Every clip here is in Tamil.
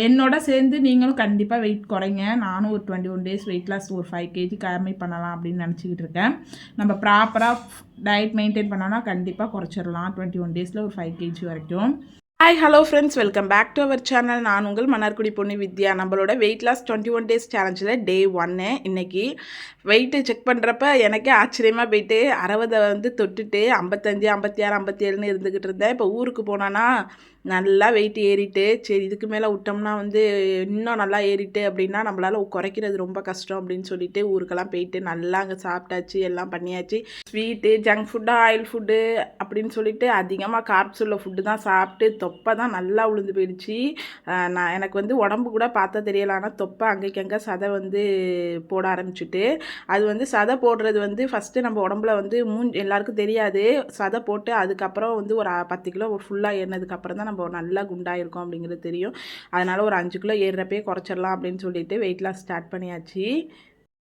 என்னோட சேர்ந்து நீங்களும் கண்டிப்பாக வெயிட் குறைங்க. நானும் ஒரு 21 டேஸ் வெயிட் லாஸ் ஒரு 5 கேஜி கம்மி பண்ணலாம் அப்படின்னு நினச்சிக்கிட்டு இருக்கேன். நம்ம ப்ராப்பராக டயட் மெயின்டைன் பண்ணோன்னா கண்டிப்பாக குறைச்சிடலாம் 21 டேஸில் ஒரு 5 கேஜி வரைக்கும். Hi hello friends, welcome back to our channel. நான் உங்கள் மன்னார்குடி பொண்ணு வித்யா. நம்மளோட வெயிட் லாஸ் 21 டேஸ் சேலஞ்சில் டே 1 இன்றைக்கி வெயிட்டு செக் பண்ணுறப்ப எனக்கே ஆச்சரியமாக போயிட்டு 60 வந்து தொட்டுட்டு 55, 56, 57ன்னு இருந்துக்கிட்டு இருந்தேன். இப்போ ஊருக்கு போனான்னா நல்லா வெயிட் ஏறிட்டு, சரி இதுக்கு மேலே விட்டோம்னா வந்து இன்னும் நல்லா ஏறிட்டு அப்படின்னா நம்மளால் குறைக்கிறது ரொம்ப கஷ்டம் அப்படின்னு சொல்லிட்டு ஊருக்கெல்லாம் போயிட்டு நல்லா அங்கே சாப்பிட்டாச்சு, எல்லாம் பண்ணியாச்சு. Sweet, junk food, oil food அப்படின்னு சொல்லிட்டு அதிகமாக கார்ப்ஸ் உள்ள ஃபுட்டு தான் சாப்பிட்டு தொப்பை தான் நல்லா உளுந்து போயிடுச்சு. எனக்கு வந்து உடம்பு கூட பார்த்தா தெரியல, ஆனால் தொப்பை அங்கேக்கு அங்கே சதை வந்து போட ஆரம்பிச்சுட்டு, அது வந்து சதை போடுறது வந்து ஃபஸ்ட்டு நம்ம உடம்புல வந்து எல்லாருக்கும் தெரியாது. சதை போட்டு அதுக்கப்புறம் வந்து ஒரு 10 கிலோ ஃபுல்லாக ஏறினதுக்கப்புறம் தான் நம்ம நல்லா குண்டாயிருக்கோம் அப்படிங்கிறது தெரியும். அதனால் ஒரு 5 கிலோ ஏறுறப்பே குறைச்சிடலாம் அப்படின்னு சொல்லிட்டு வெயிட் லாஸ் ஸ்டார்ட் பண்ணியாச்சு.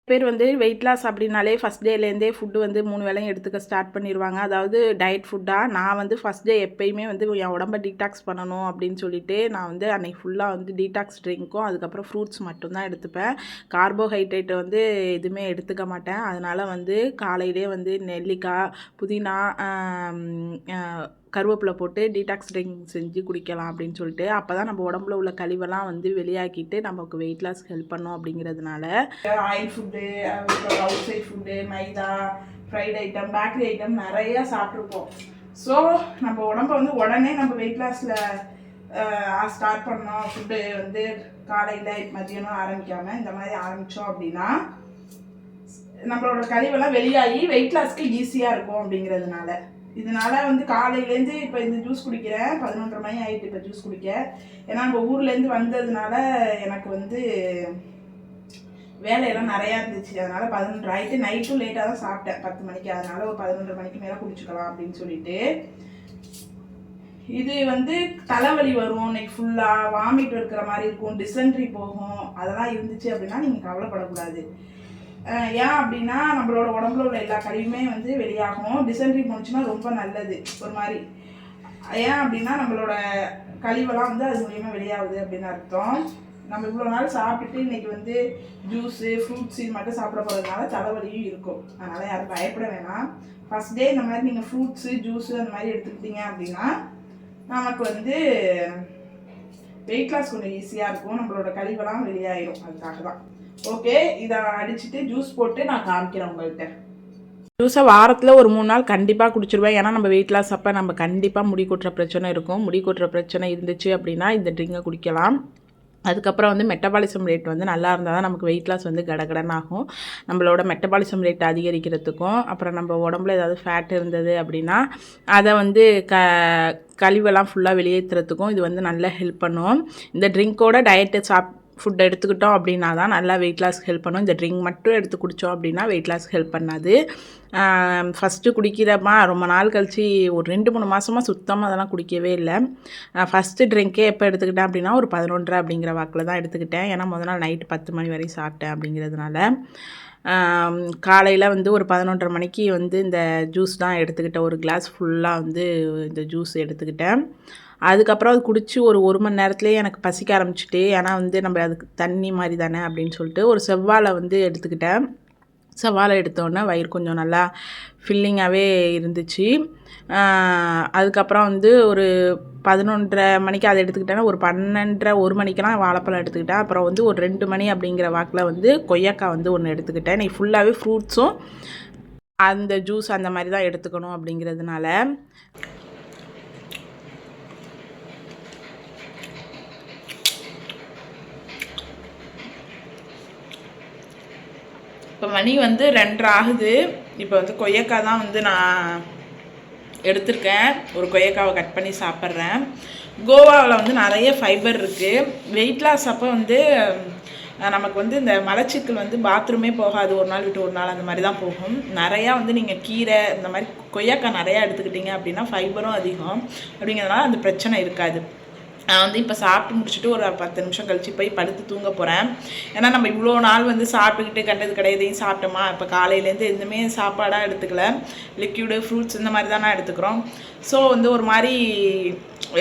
பேர் வந்து வெயிட் லாஸ் அப்படின்னாலே ஃபஸ்ட் டேலேருந்தே ஃபுட்டு வந்து 3 வேளையும் எடுத்துக்க ஸ்டார்ட் பண்ணிடுவாங்க. அதாவது டயட் ஃபுட்டாக. நான் வந்து ஃபஸ்ட் டே எப்போயுமே வந்து என் உடம்பை டீடாக்ஸ் பண்ணணும் அப்படின்னு சொல்லிட்டு நான் வந்து அன்றைக்கி ஃபுல்லாக வந்து டீடாக்ஸ் ட்ரிங்க்கும் அதுக்கப்புறம் ஃப்ரூட்ஸ் மட்டும்தான் எடுத்துப்பேன். கார்போஹைட்ரேட்டை வந்து எதுவுமே எடுத்துக்க மாட்டேன். அதனால் வந்து காலையிலே வந்து நெல்லிக்காய், புதினா, கருவேப்பிலை போட்டு டீடாக்ஸ் ட்ரிங்க் செஞ்சு குடிக்கலாம் அப்படின்னு சொல்லிட்டு, அப்போ தான் நம்ம உடம்புல உள்ள கழிவெல்லாம் வந்து வெளியாக்கிட்டு நமக்கு வெயிட் லாஸ் ஹெல்ப் பண்ணும் அப்படிங்கிறதுனால. Oil food, outside food, maida, fried item, bakery item நிறையா சாப்பிட்ருப்போம். ஸோ நம்ம உடம்பை வந்து உடனே நம்ம வெயிட் லாஸில் ஸ்டார்ட் பண்ணோம். ஃபுட்டு வந்து காலையில் மதியானம் ஆரம்பிக்காமல் இந்த மாதிரி ஆரம்பித்தோம் அப்படின்னா நம்மளோட கழிவெல்லாம் வெளியாகி வெயிட் லாஸ்க்கு ஈஸியாக இருக்கும் அப்படிங்கிறதுனால. இதனால் வந்து காலையிலேருந்து இப்போ இந்த ஜூஸ் குடிக்கிறேன். 11:30 மணி ஆகிட்டு இப்போ ஜூஸ் குடிக்க. ஏன்னா நம்ம ஊர்லேருந்து வந்ததுனால எனக்கு வந்து வேலையெல்லாம் நிறையா இருந்துச்சு. அதனால் 11:30 ஆகிட்டு. நைட்டும் லேட்டாக தான் சாப்பிட்டேன் 10 மணிக்கு. அதனால் ஒரு 11:30 மணிக்கு மேலே குடிச்சுக்கலாம் அப்படின்னு சொல்லிட்டு. இது வந்து தலைவலி வரும், இன்னைக்கு ஃபுல்லாக வாமிட் இருக்கிற மாதிரி இருக்கும், டிசென்ட்ரி போகும். அதெல்லாம் இருந்துச்சு அப்படின்னா நீங்கள் கவலைப்படக்கூடாது. ஏன் அப்படின்னா நம்மளோட உடம்புல உள்ள எல்லா கழிவுமே வந்து வெளியாகும். டிசென்ட்ரி போணுச்சுன்னா ரொம்ப நல்லது ஒரு மாதிரி. ஏன் அப்படின்னா நம்மளோட கழிவெல்லாம் வந்து அது மூலியமாக வெளியாகுது அப்படின்னு அர்த்தம். நம்ம இவ்வளோ நாள் சாப்பிட்டுட்டு இன்றைக்கி வந்து ஜூஸு, ஃப்ரூட்ஸு இது மட்டும் சாப்பிட போகிறதுனால தலைவலியும் இருக்கும். அதனால் யாரும் பயப்பட வேணாம். ஃபஸ்ட் டே இந்த மாதிரி நீங்கள் ஃப்ரூட்ஸு, ஜூஸு அந்த மாதிரி எடுத்துக்கிட்டீங்க அப்படின்னா நமக்கு வந்து வெயிட் லாஸ் கொஞ்சம் ஈஸியாக இருக்கும். நம்மளோட கழிவெல்லாம் வெளியாயிடும். அதுக்காக தான். ஓகே, இதை அடிச்சுட்டு ஜூஸ் போட்டு நான் காமிக்கிறேன் உங்கள்கிட்ட. ஜூஸை வாரத்தில் ஒரு 3 நாள் கண்டிப்பாக குடிச்சிருவேன். ஏன்னா நம்ம வெயிட் லாஸ் அப்போ நம்ம கண்டிப்பாக முடி கொட்டுற பிரச்சனை இருக்கும். முடி கொட்டுற பிரச்சனை இருந்துச்சு அப்படின்னா இந்த ட்ரிங்கை குடிக்கலாம். அதுக்கப்புறம் வந்து மெட்டபாலிசம் ரேட் வந்து நல்லா இருந்தால் தான் நமக்கு வெயிட் லாஸ் வந்து கடகடன் ஆகும். நம்மளோட மெட்டபாலிசம் ரேட் அதிகரிக்கிறதுக்கும், அப்புறம் நம்ம உடம்புல ஏதாவது ஃபேட் இருந்தது அப்படின்னா அதை வந்து கழிவெல்லாம் ஃபுல்லாக வெளியேற்றுறதுக்கும் இது வந்து நல்லா ஹெல்ப் பண்ணும். இந்த ட்ரிங்க்கோட டயட்டு ஃபுட் எடுத்துக்கிட்டோம் அப்படின்னா தான் நல்லா வெயிட் லாஸ்க்கு ஹெல்ப் பண்ணும். இந்த ட்ரிங்க் மட்டும் எடுத்து குடித்தோம் அப்படின்னா வெயிட் லாஸ்க்கு ஹெல்ப் பண்ணாது. ஃபஸ்ட்டு குடிக்கிறப்பா ரொம்ப நாள் கழித்து ஒரு 2-3 மாதமாக சுத்தமாக அதெல்லாம் குடிக்கவே இல்லை. ஃபஸ்ட்டு ட்ரிங்க்கே எப்போ எடுத்துக்கிட்டேன் அப்படின்னா ஒரு 11:30 அப்படிங்கிற வாக்கில் தான் எடுத்துக்கிட்டேன். ஏன்னா முதல் நாள் நைட்டு 10 மணி வரையும் சாப்பிட்டேன் அப்படிங்கிறதுனால. காலையில் வந்து ஒரு 11:30 மணிக்கு வந்து இந்த ஜூஸ் தான் எடுத்துக்கிட்டேன். ஒரு கிளாஸ் ஃபுல்லாக வந்து இந்த ஜூஸ் எடுத்துக்கிட்டேன். அதுக்கப்புறம் அது குடித்து ஒரு மணி நேரத்துலேயே எனக்கு பசிக்க ஆரம்பிச்சிட்டு, ஏன்னா வந்து நம்ம அதுக்கு தண்ணி மாதிரி தானே அப்படின்னு சொல்லிட்டு ஒரு செவ்வாழை வந்து எடுத்துக்கிட்டேன். செவ்வாழை எடுத்தோடனே வயிறு கொஞ்சம் நல்லா ஃபில்லிங்காகவே இருந்துச்சு. அதுக்கப்புறம் வந்து ஒரு 11:30 மணிக்கு அதை எடுத்துக்கிட்டேன்னா ஒரு 12:30 1 மணிக்கெலாம் வாழைப்பழம் எடுத்துக்கிட்டேன். அப்புறம் வந்து ஒரு 2 மணி அப்படிங்கிற வாக்கில் வந்து கொய்யாக்காய் வந்து ஒன்று எடுத்துக்கிட்டேன். நீ ஃபுல்லாகவே ஃப்ரூட்ஸும் அந்த ஜூஸ் அந்த மாதிரி தான் எடுத்துக்கணும் அப்படிங்கிறதுனால. இப்போ மணி வந்து 2:30 ஆகுது. இப்போ வந்து கொய்யாக்காய் தான் வந்து நான் எடுத்திருக்கேன். ஒரு கொய்யாக்காவை கட் பண்ணி சாப்பிட்றேன். கோவாவில் வந்து நிறைய ஃபைபர் இருக்குது. வெயிட் லாஸ் அப்போ வந்து நமக்கு வந்து இந்த மலச்சிக்கல் வந்து பாத்ரூமே போகாது. ஒரு நாள் விட்டு ஒரு நாள் அந்த மாதிரி தான் போகும். நிறையா வந்து நீங்கள் கீரை இந்த மாதிரி கொய்யாக்காய் நிறையா எடுத்துக்கிட்டிங்க அப்படின்னா ஃபைபரும் அதிகம் அப்படிங்கிறதுனால அந்த பிரச்சனை இருக்காது. நான் வந்து இப்போ சாப்பிட்டு முடிச்சுட்டு ஒரு 10 நிமிஷம் கழித்து போய் படுத்து தூங்க போகிறேன். ஏன்னா நம்ம இவ்வளோ நாள் வந்து சாப்பிட்டுக்கிட்டு கண்டது கிடையாதையும் சாப்பிட்டோமா, இப்போ காலையிலேருந்து எதுவுமே சாப்பாடாக எடுத்துக்கல, லிக்யூடு ஃப்ரூட்ஸ் இந்த மாதிரி தானே எடுத்துக்கிறோம். ஸோ வந்து ஒரு மாதிரி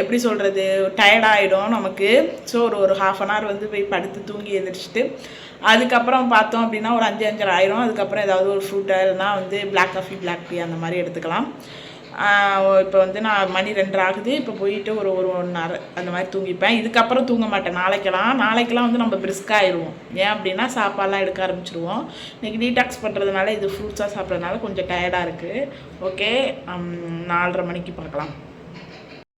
எப்படி சொல்கிறது, டயர்டாகிடும் நமக்கு. ஸோ ஒரு ½ அன் ஹவர் வந்து போய் படுத்து தூங்கி எழுந்திரிச்சிட்டு அதுக்கப்புறம் பார்த்தோம் அப்படின்னா ஒரு 5-5:30 ஆயிரும். அதுக்கப்புறம் ஏதாவது ஒரு ஃப்ரூட்டை இல்லைனா வந்து பிளாக் காஃபி பிளாக் டீ அந்த மாதிரி எடுத்துக்கலாம். இப்போ வந்து நான் மணி 2 ஆகுது. இப்போ போயிட்டு ஒரு 1 ஹவர் அந்த மாதிரி தூங்கிப்பேன். இதுக்கப்புறம் தூங்க மாட்டேன். நாளைக்கெல்லாம் வந்து நம்ம பிரிஸ்காகிடுவோம். ஏன் அப்படின்னா சாப்பாடெலாம் எடுக்க ஆரம்பிச்சிருவோம். இன்றைக்கி டீடாக்ஸ் பண்ணுறதுனால இது ஃப்ரூட்ஸாக சாப்பிட்றதுனால கொஞ்சம் டயர்டாக இருக்குது. ஓகே, 4:30 மணிக்கு பார்க்கலாம்.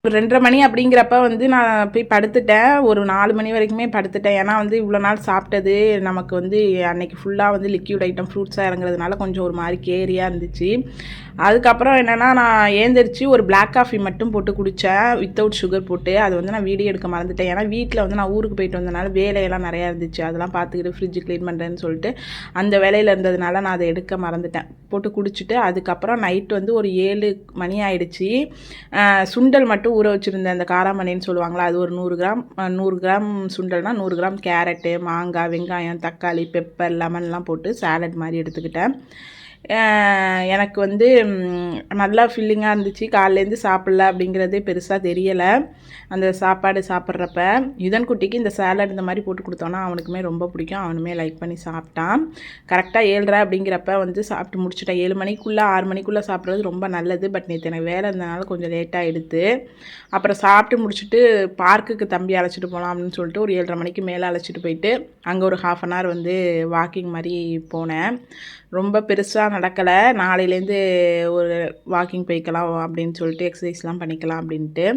2:30 மணி அப்படிங்கிறப்ப வந்து நான் போய் படுத்துட்டேன். ஒரு 4 மணி வரைக்குமே படுத்துட்டேன். ஏன்னா வந்து இவ்வளோ நாள் சாப்பிட்டது நமக்கு வந்து அன்னைக்கு ஃபுல்லாக வந்து லிக்யூட் ஐட்டம் ஃப்ரூட்ஸாக இறங்குறதுனால கொஞ்சம் ஒரு மாதிரி கேரியாக இருந்துச்சு. அதுக்கப்புறம் என்னென்னா நான் ஏந்திரிச்சு ஒரு பிளாக் காஃபி மட்டும் போட்டு குடித்தேன், வித்தவுட் சுகர் போட்டு. அது வந்து நான் வீடியோ எடுக்க மறந்துட்டேன். ஏன்னா வீட்டில் வந்து நான் ஊருக்கு போயிட்டு வந்ததுனால வேலையெல்லாம் நிறையா இருந்துச்சு. அதெல்லாம் பார்த்துக்கிட்டு ஃப்ரிட்ஜ் க்ளீன் பண்ணுறேன்னு சொல்லிட்டு அந்த வேலையில் இருந்ததுனால நான் அதை எடுக்க மறந்துட்டேன். போட்டு குடிச்சிட்டு அதுக்கப்புறம் நைட்டு வந்து ஒரு 7 மணி ஆயிடுச்சு. சுண்டல் மட்டும் ஊற வச்சுருந்தேன். அந்த காராமணின்னு சொல்லுவாங்களா, அது ஒரு 100 கிராம் சுண்டல்னால் 100 கிராம் கேரட்டு, மாங்காய், வெங்காயம், தக்காளி, பெப்பர், லெமன்லாம் போட்டு சாலட் மாதிரி எடுத்துக்கிட்டேன். எனக்கு வந்து நல்லா ஃபில்லிங்காக இருந்துச்சு. காலையிலேருந்து சாப்பிட்ல அப்படிங்கிறதே பெருசாக தெரியலை அந்த சாப்பாடு சாப்பிட்றப்ப. யுதன் குட்டிக்கு இந்த சேலட் இந்த மாதிரி போட்டு கொடுத்தோன்னா அவனுக்குமே ரொம்ப பிடிக்கும். அவனுமே லைக் பண்ணி சாப்பிட்டான். கரெக்டாக 7:30 அப்படிங்கிறப்ப வந்து சாப்பிட்டு முடிச்சுட்டேன். 7 மணிக்குள்ளே 6 மணிக்குள்ளே சாப்பிட்றது ரொம்ப நல்லது. பட் நேற்று எனக்கு வேலை இருந்ததுனால கொஞ்சம் லேட்டாக எடுத்து அப்புறம் சாப்பிட்டு முடிச்சுட்டு பார்க்குக்கு தம்பி அழைச்சிட்டு போகலாம் அப்படின்னு சொல்லிட்டு ஒரு 7:30 மணிக்கு மேலே அழைச்சிட்டு போயிட்டு அங்கே ஒரு ½ அன் ஹவர் வந்து வாக்கிங் மாதிரி போனேன். ரொம்ப பெருசாக நடக்கலை. நாளையிலேருந்து ஒரு வாக்கிங் போய்க்கலாம் அப்படின்னு சொல்லிட்டு எக்ஸசைஸ்லாம் பண்ணிக்கலாம் அப்படின்ட்டு.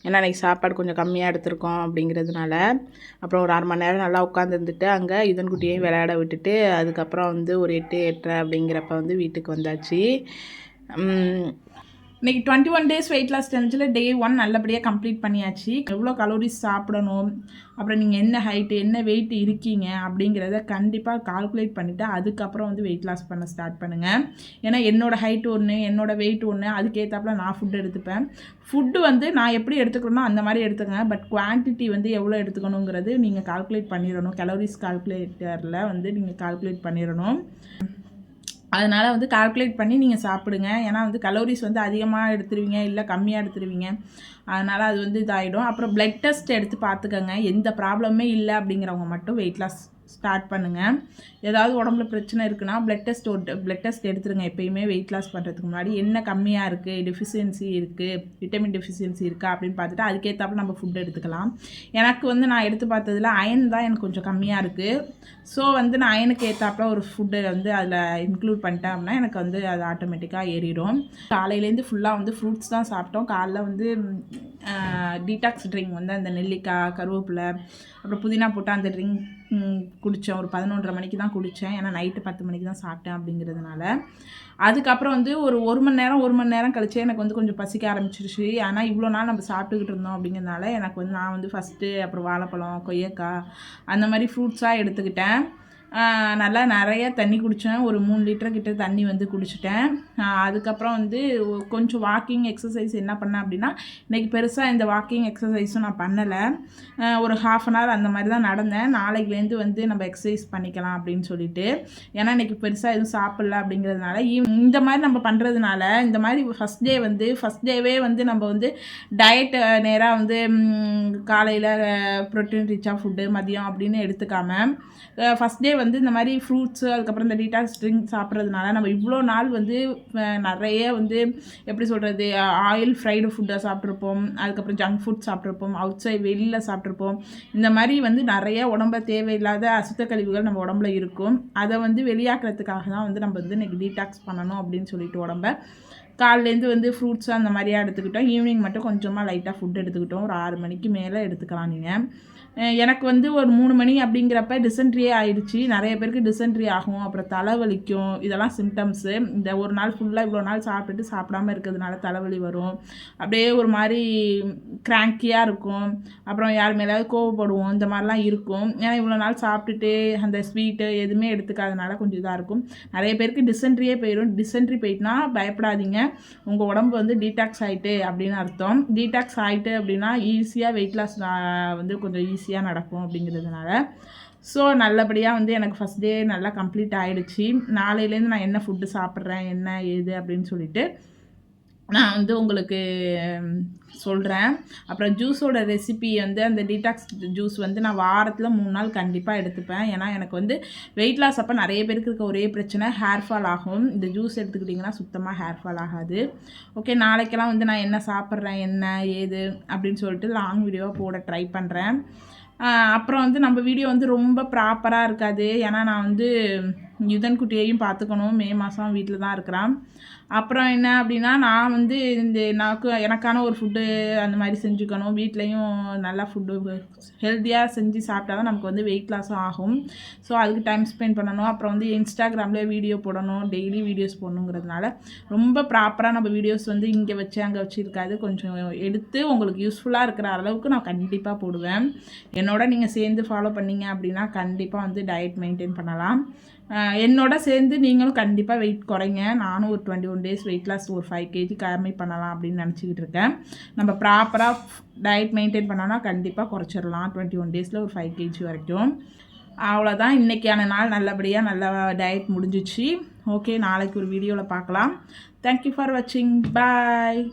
ஏன்னா இன்றைக்கி சாப்பாடு கொஞ்சம் கம்மியாக எடுத்திருக்கோம் அப்படிங்கிறதுனால. அப்புறம் ஒரு 1/2 மணி நேரம் நல்லா உட்காந்துருந்துட்டு அங்கே இதன்குட்டியையும் விளையாட விட்டுட்டு அதுக்கப்புறம் வந்து ஒரு 8-8:30 அப்படிங்கிறப்ப வந்து வீட்டுக்கு வந்தாச்சு. இன்றைக்கி 21 டேஸ் வெயிட் லாஸ் சேலஞ்சில் டே 1 நல்லபடியாக கம்ப்ளீட் பண்ணியாச்சு. எவ்வளோ கலோரிஸ் சாப்பிடணும், அப்புறம் நீங்கள் என்ன ஹைட்டு என்ன வெயிட் இருக்கீங்க அப்படிங்கிறத கண்டிப்பாக கால்குலேட் பண்ணிவிட்டு அதுக்கப்புறம் வந்து வெயிட் லாஸ் பண்ண ஸ்டார்ட் பண்ணுங்கள். ஏன்னா என்னோடய ஹைட் ஒன்று, என்னோடய வெயிட் ஒன்று, அதுக்கேற்றாப்புல நான் ஃபுட்டு எடுத்துப்பேன். ஃபுட்டு வந்து நான் எப்படி எடுத்துக்கணுமோ அந்த மாதிரி எடுத்துக்கங்க. பட் குவான்டிட்டி வந்து எவ்வளோ எடுத்துக்கணுங்கிறது நீங்கள் கால்குலேட் பண்ணிடணும். கலோரிஸ் கால்குலேட்டரில் வந்து நீங்கள் கால்குலேட் பண்ணிடணும். அதனால் வந்து கால்குலேட் பண்ணி நீங்கள் சாப்பிடுங்க. ஏன்னா வந்து கலோரிஸ் வந்து அதிகமாக எடுத்துருவீங்க, இல்லை கம்மியாக எடுத்துருவீங்க. அதனால் அது வந்து இதாகிடும். அப்புறம் பிளட் டெஸ்ட் எடுத்து பார்த்துக்கங்க. எந்த ப்ராப்ளமே இல்லை அப்படிங்கிறவங்க மட்டும் வெயிட் லாஸ் ஸ்டார்ட் பண்ணுங்கள். ஏதாவது உடம்புல பிரச்சனை இருக்குன்னா பிளட் டெஸ்ட் எடுத்துருங்க. எப்பயுமே வெயிட் லாஸ் பண்ணுறதுக்கு முன்னாடி என்ன கம்மியாக இருக்குது, டெஃபிஷியன்சி இருக்குது, விட்டமின் டெஃபிஷியன்சி இருக்கா அப்படின்னு பார்த்துட்டு அதுக்கேற்றாப்புல நம்ம ஃபுட் எடுத்துக்கலாம். எனக்கு வந்து நான் எடுத்து பார்த்ததில் அயன் தான் எனக்கு கொஞ்சம் கம்மியாக இருக்குது. ஸோ வந்து நான் அயனுக்கு ஏற்றாப்புல ஒரு ஃபுட்டு வந்து அதில் இன்க்ளூட் பண்ணிட்டேன் அப்படின்னா எனக்கு வந்து அது ஆட்டோமேட்டிக்காக ஏறிடும். காலையிலேருந்து ஃபுல்லாக வந்து ஃப்ரூட்ஸ் தான் சாப்பிட்டோம். காலைல வந்து டீடாக்ஸ் ட்ரிங்க் வந்து அந்த நெல்லிக்காய், கருவேப்பிலை, அப்புறம் புதினா போட்டு அந்த ட்ரிங்க் குடித்தேன். ஒரு 11:30 மணிக்கு தான் குடித்தேன். ஏன்னா நைட்டு 10 மணிக்கு தான் சாப்பிட்டேன் அப்படிங்கிறதுனால. அதுக்கப்புறம் வந்து ஒரு 1 மணி நேரம் கழிச்சு எனக்கு வந்து கொஞ்சம் பசிக்க ஆரம்பிச்சிருச்சு. ஆனால் இவ்வளோ நாள் நம்ம சாப்பிட்டுக்கிட்டு இருந்தோம் அப்படிங்கிறதுனால எனக்கு வந்து நான் வந்து ஃபஸ்ட்டு அப்புறம் வாழைப்பழம், கொய்யாக்காய் அந்த மாதிரி ஃப்ரூட்ஸாக எடுத்துக்கிட்டேன். நல்லா நிறைய தண்ணி குடித்தேன். ஒரு 3 லிட்டர் கிட்ட தண்ணி வந்து குடிச்சிட்டேன். அதுக்கப்புறம் வந்து கொஞ்சம் வாக்கிங் எக்ஸசைஸ் என்ன பண்ணேன் அப்படின்னா, இன்றைக்கி பெருசாக இந்த வாக்கிங் எக்ஸசைஸும் நான் பண்ணலை. ஒரு ½ அன் ஹவர் அந்த மாதிரி தான் நடந்தேன். நாளைக்குலேருந்து வந்து நம்ம எக்ஸசைஸ் பண்ணிக்கலாம் அப்படின்னு சொல்லிட்டு. ஏன்னா இன்றைக்கி பெருசாக எதுவும் சாப்பிட்ல அப்படிங்கிறதுனால இந்த மாதிரி நம்ம பண்ணுறதுனால இந்த மாதிரி ஃபஸ்ட் டேவே வந்து நம்ம வந்து டயட் நேராக வந்து காலையில் ப்ரோட்டீன் ரிச்சாக ஃபுட்டு மதியம் அப்படின்னு எடுத்துக்காமல் ஃபஸ்ட் டே வந்து இந்த மாதிரி ஃப்ரூட்ஸு அதுக்கப்புறம் இந்த டீடாக்ஸ் ட்ரிங்க் சாப்பிட்றதுனால நம்ம இவ்வளோ நாள் வந்து நிறைய வந்து எப்படி சொல்கிறது, ஆயில் ஃப்ரைடு ஃபுட்டை சாப்பிட்ருப்போம், அதுக்கப்புறம் ஜங்க் ஃபுட் சாப்பிட்ருப்போம், அவுட் சைட் வெளியில் சாப்பிட்ருப்போம். இந்த மாதிரி வந்து நிறைய உடம்புல தேவையில்லாத அசுத்த கழிவுகள் நம்ம உடம்புல இருக்கும். அதை வந்து வெளியாக்குறதுக்காக தான் வந்து நம்ம வந்து இன்றைக்கி டீடாக்ஸ் பண்ணணும் அப்படின்னு சொல்லிட்டு உடம்பை காலையிலேருந்து வந்து ஃப்ரூட்ஸு அந்த மாதிரியாக எடுத்துக்கிட்டோம். ஈவினிங் மட்டும் கொஞ்சமாக லைட்டாக ஃபுட் எடுத்துக்கிட்டோம். ஒரு 6 மணிக்கு மேலே எடுத்துக்கலாம் நீங்கள். எனக்கு வந்து ஒரு 3 மணி அப்படிங்கிறப்ப டிசென்ட்ரியே ஆயிடுச்சு. நிறைய பேருக்கு டிசென்ட்ரி ஆகும், அப்புறம் தலைவலிக்கும். இதெல்லாம் சிம்டம்ஸு. இந்த ஒரு நாள் ஃபுல்லாக இவ்வளோ நாள் சாப்பிட்டுட்டு சாப்பிடாமல் இருக்கிறதுனால தலைவலி வரும். அப்படியே ஒரு மாதிரி கிராங்கியாக இருக்கும். அப்புறம் யார் மேலேயாவது கோவப்படுவோம், இந்த மாதிரிலாம் இருக்கும். ஏன்னா இவ்வளோ நாள் சாப்பிட்டுட்டு அந்த ஸ்வீட்டு எதுவுமே எடுத்துக்காதனால கொஞ்சம் இதாக இருக்கும். நிறைய பேருக்கு டிசென்ட்ரியே போயிடும். டிசென்ட்ரி போயிட்டுனா பயப்படாதீங்க. உங்கள் உடம்பு வந்து டீடாக்ஸ் ஆகிட்டு அப்படின்னு அர்த்தம். டீடாக்ஸ் ஆகிட்டு அப்படின்னா ஈஸியாக வெயிட் லாஸ் வந்து கொஞ்சம் ஈஸியாக நடக்கும் அப்படிங்கிறதுனால. ஸோ நல்லபடியாக வந்து எனக்கு ஃபஸ்ட் டே நல்லா கம்ப்ளீட் ஆகிடுச்சு. நாளையிலேருந்து நான் என்ன ஃபுட்டு சாப்பிட்றேன் என்ன ஏது அப்படின்னு சொல்லிட்டு நான் வந்து உங்களுக்கு சொல்கிறேன். அப்புறம் ஜூஸோட ரெசிபி வந்து அந்த டீடாக்ஸ் ஜூஸ் வந்து நான் வாரத்தில் 3 நாள் கண்டிப்பாக எடுத்துப்பேன். ஏன்னா எனக்கு வந்து வெயிட் லாஸ் அப்போ நிறைய பேருக்கு இருக்க ஒரே பிரச்சனை ஹேர் ஃபால் ஆகும். இந்த ஜூஸ் எடுத்துக்கிட்டிங்கன்னா சுத்தமாக ஹேர் ஃபால் ஆகாது. ஓகே, நாளைக்கெல்லாம் வந்து நான் என்ன சாப்பிட்றேன் என்ன ஏது அப்படின்னு சொல்லிட்டு லாங் வீடியோவாக போட ட்ரை பண்ணுறேன். அப்புறம் வந்து நம்ம வீடியோ வந்து ரொம்ப ப்ராப்பராக இருக்காது. ஏன்னா நான் வந்து யுதன் குட்டியையும் பார்த்துக்கணும். மே மாதம் வீட்டில் தான் இருக்கிறான். அப்புறம் என்ன அப்படின்னா நான் வந்து இந்த எனக்கான ஒரு ஃபுட்டு அந்த மாதிரி செஞ்சுக்கணும். வீட்லேயும் நல்லா ஃபுட்டு ஹெல்த்தியாக செஞ்சு சாப்பிட்டா தான் நமக்கு வந்து வெயிட் லாஸும் ஆகும். ஸோ அதுக்கு டைம் ஸ்பெண்ட் பண்ணணும். அப்புறம் வந்து இன்ஸ்டாகிராமில் வீடியோ போடணும், டெய்லி வீடியோஸ் போடணுங்கிறதுனால ரொம்ப ப்ராப்பராக நம்ம வீடியோஸ் வந்து இங்கே வச்சு அங்கே வச்சு இருக்காது. கொஞ்சம் எடுத்து உங்களுக்கு யூஸ்ஃபுல்லாக இருக்கிற அளவுக்கு நான் கண்டிப்பாக போடுவேன். என்னோட நீங்கள் சேர்ந்து ஃபாலோ பண்ணிங்க அப்படின்னா கண்டிப்பாக வந்து டயட் மெயின்டைன் பண்ணலாம். என்னோட சேர்ந்து நீங்களும் கண்டிப்பாக வெயிட் குறைங்க. நானும் ஒரு 21 டேஸ் வெயிட் லாஸ் ஒரு 5 கேஜி கம்மி பண்ணலாம் அப்படின்னு நினச்சிக்கிட்டு இருக்கேன். நம்ம ப்ராப்பராக டயட் மெயின்டைன் பண்ணோன்னா கண்டிப்பாக குறைச்சிடலாம் 21 டேஸில் ஒரு 5 கேஜி வரைக்கும். அவ்வளோதான், இன்றைக்கான நாள் நல்லபடியாக நல்லா டயட் முடிஞ்சிச்சு. ஓகே, நாளைக்கு ஒரு வீடியோவில் பார்க்கலாம். தேங்க்யூ ஃபார் வாட்சிங். பாய்.